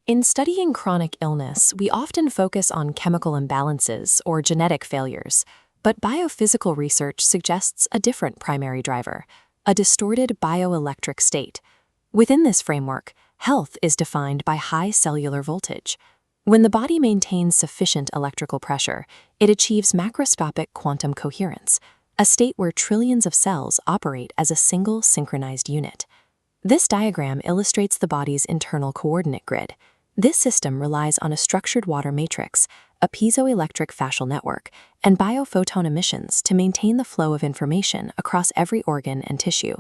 In studying chronic illness, we often focus on chemical imbalances or genetic failures, but biophysical research suggests a different primary driver, a distorted bioelectric state. Within this framework, health is defined by high cellular voltage. When the body maintains sufficient electrical pressure, it achieves macroscopic quantum coherence, a state where trillions of cells operate as a single synchronized unit. This diagram illustrates the body's internal coordinate grid. This system relies on a structured water matrix, a piezoelectric fascial network, and biophoton emissions to maintain the flow of information across every organ and tissue.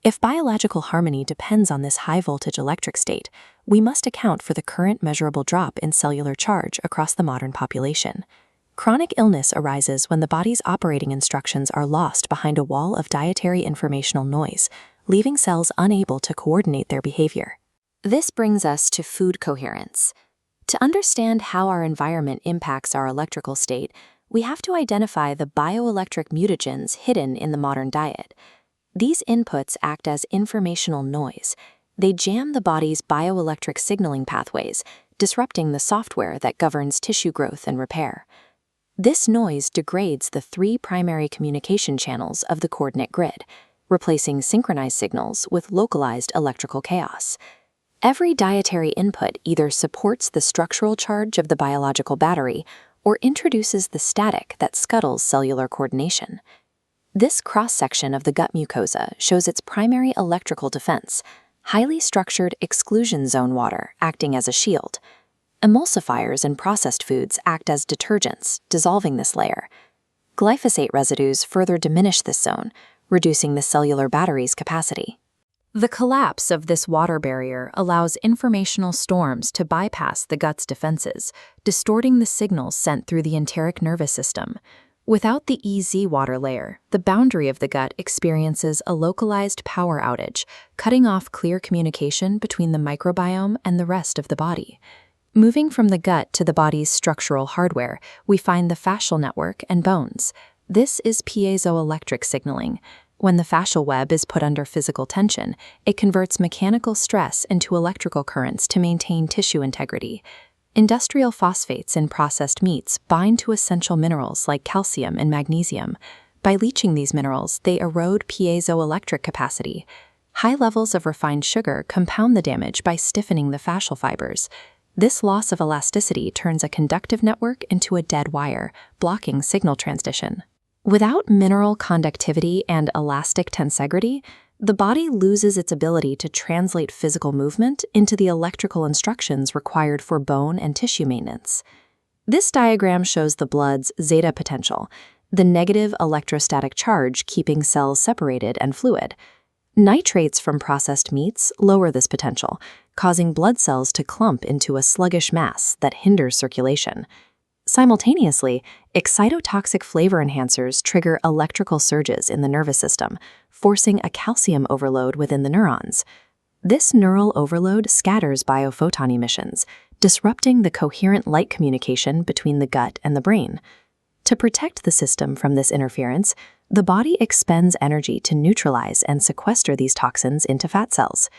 If biological harmony depends on this high-voltage electric state, we must account for the current measurable drop in cellular charge across the modern population. Chronic illness arises when the body's operating instructions are lost behind a wall of dietary informational noise, leaving cells unable to coordinate their behavior. This brings us to food coherence. To understand how our environment impacts our electrical state, we have to identify the bioelectric mutagens hidden in the modern diet. These inputs act as informational noise. They jam the body's bioelectric signaling pathways, disrupting the software that governs tissue growth and repair. This noise degrades the three primary communication channels of the coordinate grid, replacing synchronized signals with localized electrical chaos. Every dietary input either supports the structural charge of the biological battery or introduces the static that scuttles cellular coordination. This cross-section of the gut mucosa shows its primary electrical defense, highly structured exclusion zone water acting as a shield. Emulsifiers in processed foods act as detergents, dissolving this layer. Glyphosate residues further diminish this zone, reducing the cellular battery's capacity. The collapse of this water barrier allows informational storms to bypass the gut's defenses, distorting the signals sent through the enteric nervous system. Without the EZ water layer, the boundary of the gut experiences a localized power outage, cutting off clear communication between the microbiome and the rest of the body. Moving from the gut to the body's structural hardware, we find the fascial network and bones. This is piezoelectric signaling. When the fascial web is put under physical tension, it converts mechanical stress into electrical currents to maintain tissue integrity. Industrial phosphates in processed meats bind to essential minerals like calcium and magnesium. By leaching these minerals, they erode piezoelectric capacity. High levels of refined sugar compound the damage by stiffening the fascial fibers. This loss of elasticity turns a conductive network into a dead wire, blocking signal transmission. Without mineral conductivity and elastic tensegrity, the body loses its ability to translate physical movement into the electrical instructions required for bone and tissue maintenance. This diagram shows the blood's zeta potential, the negative electrostatic charge keeping cells separated and fluid. Nitrates from processed meats lower this potential, causing blood cells to clump into a sluggish mass that hinders circulation. Simultaneously, excitotoxic flavor enhancers trigger electrical surges in the nervous system, forcing a calcium overload within the neurons. This neural overload scatters biophoton emissions, disrupting the coherent light communication between the gut and the brain. To protect the system from this interference, the body expends energy to neutralize and sequester these toxins into fat cells.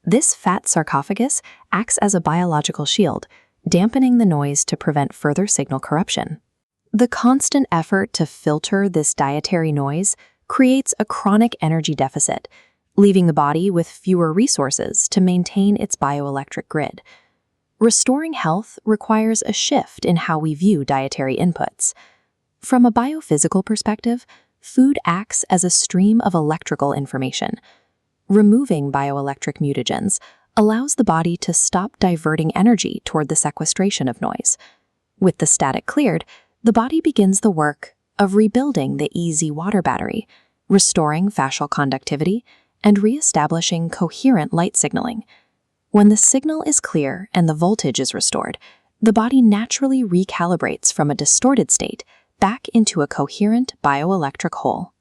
This fat sarcophagus acts as a biological shield, dampening the noise to prevent further signal corruption. The constant effort to filter this dietary noise creates a chronic energy deficit, leaving the body with fewer resources to maintain its bioelectric grid. Restoring health requires a shift in how we view dietary inputs. From a biophysical perspective, food acts as a stream of electrical information. Removing bioelectric mutagens allows the body to stop diverting energy toward the sequestration of noise. With the static cleared, the body begins the work of rebuilding the EZ water battery, restoring fascial conductivity, and re-establishing coherent light signaling. When the signal is clear and the voltage is restored, the body naturally recalibrates from a distorted state back into a coherent bioelectric whole.